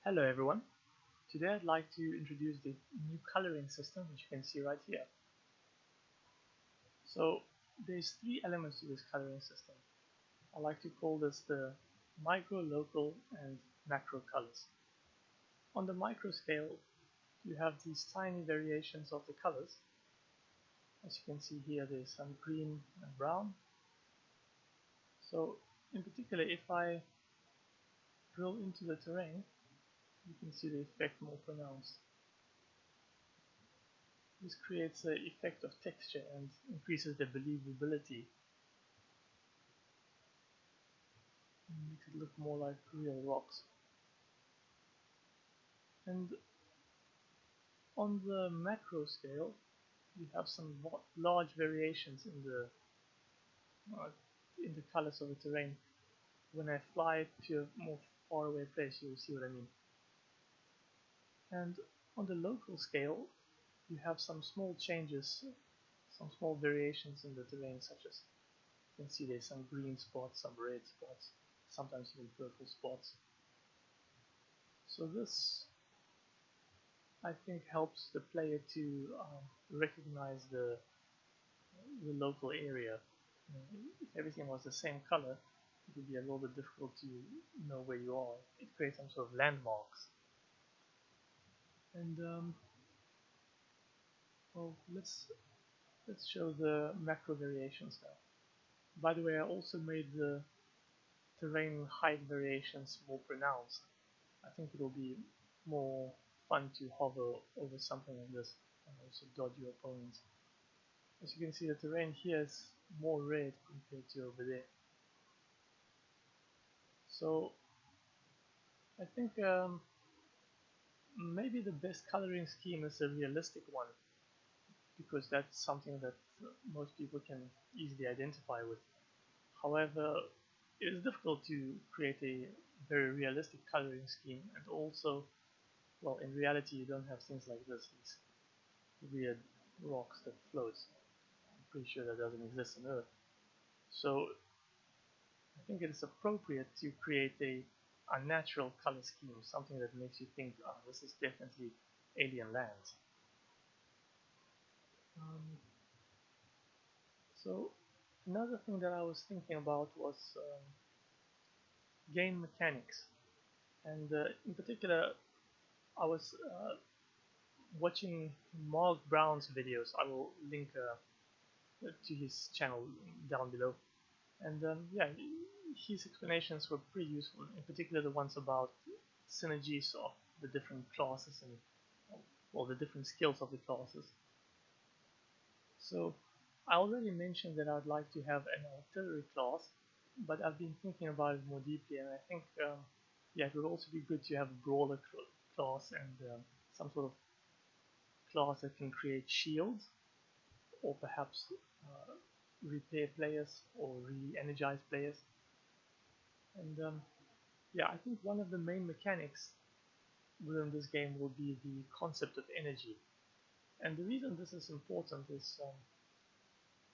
Hello everyone. Today I'd like to introduce the new coloring system which you can see right here. So there's three elements to this coloring system. I like to call this the micro, local and macro colors. On the micro scale you have these tiny variations of the colors. As you can see here there's some green and brown. So in particular if I drill into the terrain you can see the effect more pronounced. This creates an effect of texture and increases the believability and makes it look more like real rocks. And on the macro scale, you have some large variations in the colors of the terrain. When I fly to a more faraway place, you'll see what I mean. And on the local scale, you have some small changes, some small variations in the terrain, such as you can see there's some green spots, some red spots, sometimes even purple spots. So this, I think, helps the player to recognize the local area. If everything was the same color, it would be a little bit difficult to know where you are. It creates some sort of landmarks. And well, let's show the macro variations now. By the way, I also made the terrain height variations more pronounced. I think it will be more fun to hover over something like this and also dodge your opponents. As you can see, the terrain here is more red compared to over there. So I think maybe the best coloring scheme is a realistic one, because that's something that most people can easily identify with. However, it is difficult to create a very realistic coloring scheme, and also, well, in reality you don't have things like this, these weird rocks that float. I'm pretty sure that doesn't exist on Earth. So I think it is appropriate to create a unnatural color scheme, something that makes you think, oh, this is definitely alien lands. So another thing that I was thinking about was game mechanics, and in particular I was watching Mark Brown's videos. I will link to his channel down below, and yeah, his explanations were pretty useful, in particular the ones about synergies of the different classes and well, the different skills of the classes. So I already mentioned that I'd like to have an artillery class, but I've been thinking about it more deeply, and I think yeah, it would also be good to have a brawler class and some sort of class that can create shields, or perhaps repair players or re-energize players. And yeah, I think one of the main mechanics within this game will be the concept of energy. And the reason this is important is,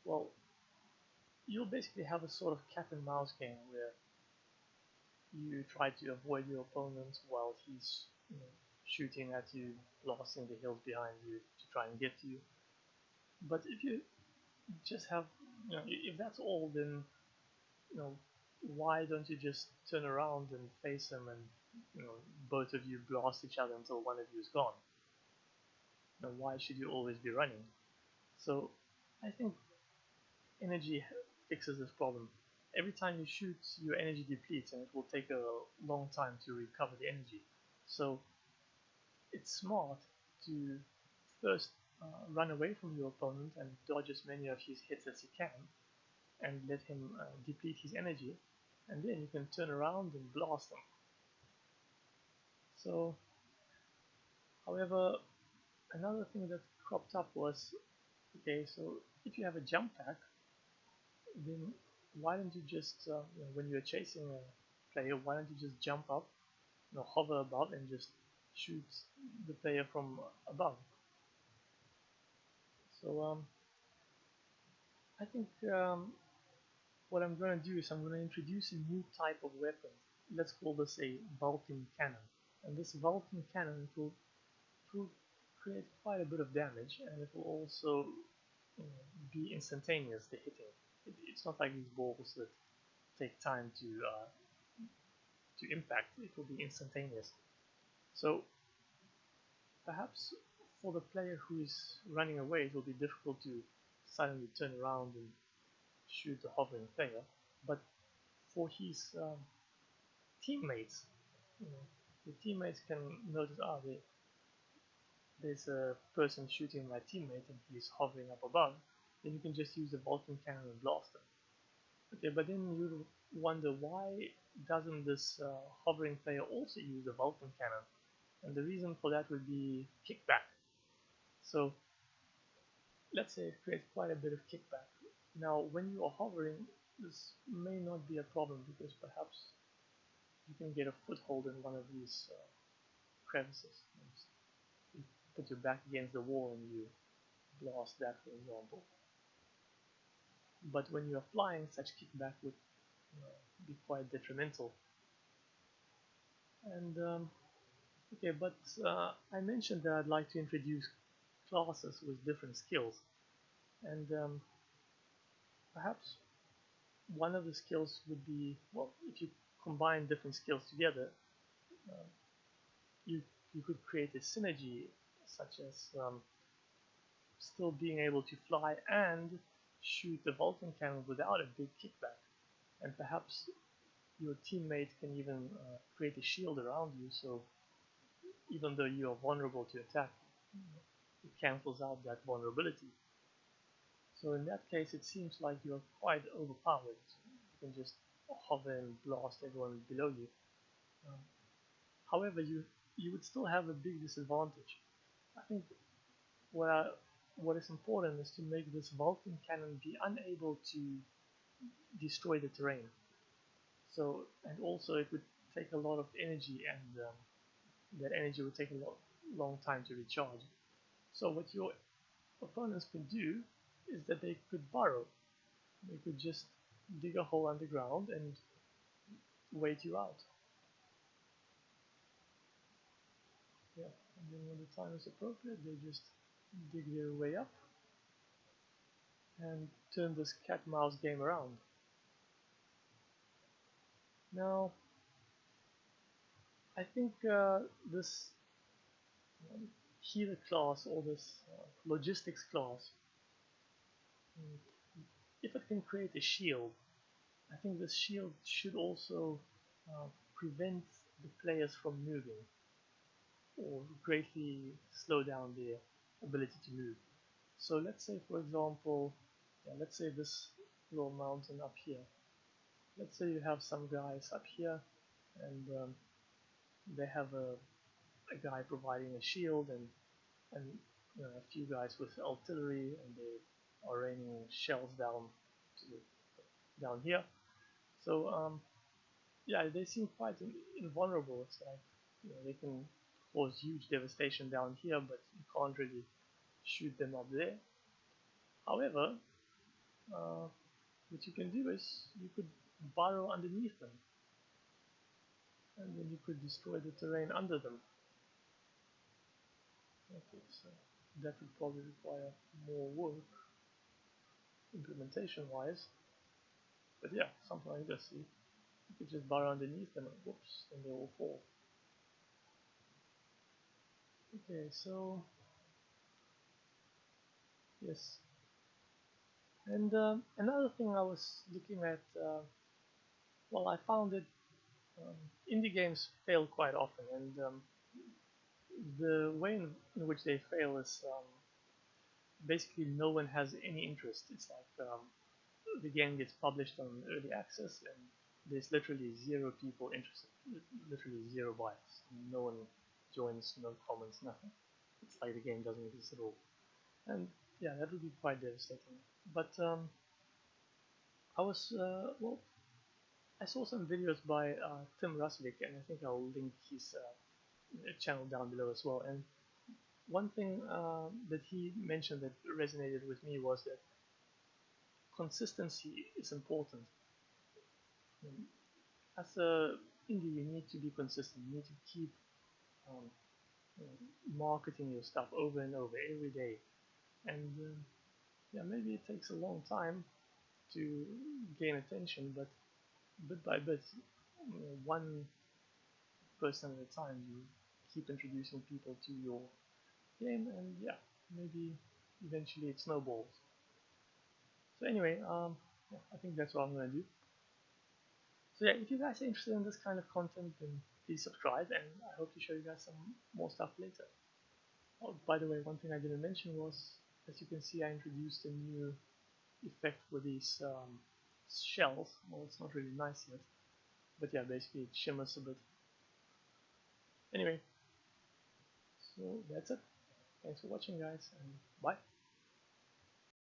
well, you'll basically have a sort of cat and mouse game where you try to avoid your opponent while he's shooting at you, blasting the hills behind you to try and get to you. But if you just have, if that's all, then why don't you just turn around and face him and both of you blast each other until one of you is gone? Why should you always be running? So I think energy fixes this problem. Every time you shoot, your energy depletes, and it will take a long time to recover the energy. So it's smart to first run away from your opponent and dodge as many of his hits as you can, and let him deplete his energy, and then you can turn around and blast him. So, however, another thing that cropped up was, okay, so if you have a jump pack, then why don't you just, when you're chasing a player, why don't you just jump up, hover above and just shoot the player from above? So I think what I'm going to do is I'm going to introduce a new type of weapon. Let's call this a Vulcan cannon. And this Vulcan cannon will create quite a bit of damage, and it will also be instantaneous, the hitting. It's not like these balls that take time to impact. It will be instantaneous. So perhaps for the player who is running away, it will be difficult to suddenly turn around and shoot the hovering player. But for his teammates, the teammates can notice, there's a person shooting my teammate and he's hovering up above. Then you can just use the Vulcan cannon and blast them. Okay, but then you wonder, why doesn't this hovering player also use the Vulcan cannon? And the reason for that would be kickback. So let's say it creates quite a bit of kickback. Now, when you are hovering, this may not be a problem because perhaps you can get a foothold in one of these crevices. You put your back against the wall and you blast that, for example. But when you are flying, such kickback would be quite detrimental. And okay, but I mentioned that I'd like to introduce classes with different skills, and perhaps one of the skills would be, well, if you combine different skills together, you could create a synergy, such as still being able to fly and shoot the Vulcan cannon without a big kickback, and perhaps your teammate can even create a shield around you, so even though you are vulnerable to attack, it cancels out that vulnerability. So in that case, it seems like you are quite overpowered. You can just hover and blast everyone below you. However, you would still have a big disadvantage. I think what is important is to make this Vulcan cannon be unable to destroy the terrain. So, and also it would take a lot of energy, and that energy would take a long time to recharge. So what your opponents can do is that they could burrow. They could just dig a hole underground and wait you out. Yeah, and then when the time is appropriate, they just dig their way up and turn this cat-mouse game around. Now, I think this healer class, or this logistics class, if it can create a shield, I think this shield should also prevent the players from moving, or greatly slow down their ability to move. So let's say, for example, let's say this little mountain up here. Let's say you have some guys up here, and they have a guy providing a shield, and a few guys with artillery, and they are raining shells down here. So yeah, they seem quite invulnerable. It's like, they can cause huge devastation down here, but you can't really shoot them up there. However, what you can do is you could burrow underneath them, and then you could destroy the terrain under them. Okay, so that would probably require more work implementation wise, but yeah, something like this. See, you could just burrow underneath them, and whoops, and they will fall. Okay, so yes, and another thing I was looking at, well, I found that indie games fail quite often, and the way in which they fail is basically no one has any interest. It's like the game gets published on early access, and there's literally zero people interested, literally zero buyers. No one joins, no comments, nothing. It's like the game doesn't exist at all. And yeah, that would be quite devastating. But I was, well, I saw some videos by Tim Rusvik, and I think I'll link his channel down below as well. And one thing that he mentioned that resonated with me was that consistency is important. As a indie, you need to be consistent. You need to keep um, you know, marketing your stuff over and over every day, and yeah, maybe it takes a long time to gain attention, but bit by bit, one person at a time, you keep introducing people to your game, and yeah, maybe eventually it snowballs. So anyway, yeah, I think that's what I'm gonna do. So yeah, if you guys are interested in this kind of content, then please subscribe, and I hope to show you guys some more stuff later. Oh, by the way, one thing I didn't mention was, as you can see, I introduced a new effect with these shells. Well, it's not really nice yet, but yeah, basically it shimmers a bit. Anyway, so that's it. Thanks for watching, guys, and bye.